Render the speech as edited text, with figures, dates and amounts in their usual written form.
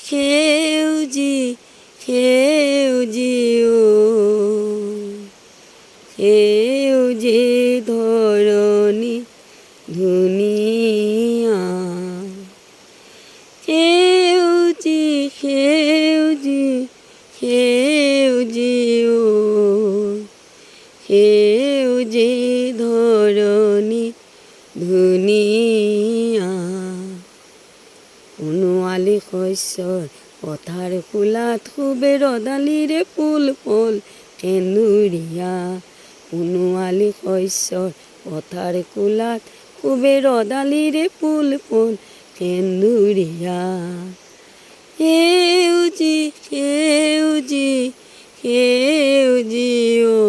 সেউজি সেউজি ও সেউজি ধৰণী ধুনীয়া সেউজি সেউজি সেউজি ও সেউজি ধৰণী ধুনীয়া সোণোৱালী শস্যৰ পথাৰ ফুলাত খুবে ৰদালিৰে ফুল ফুল সেন্দুৰীয়া সোণোৱালী শস্যৰ পথাৰ ফুলাত খুবে ৰদালিৰে ফুল ফুল সেন্দুৰীয়া সেউজি সেউজি সেউজি ও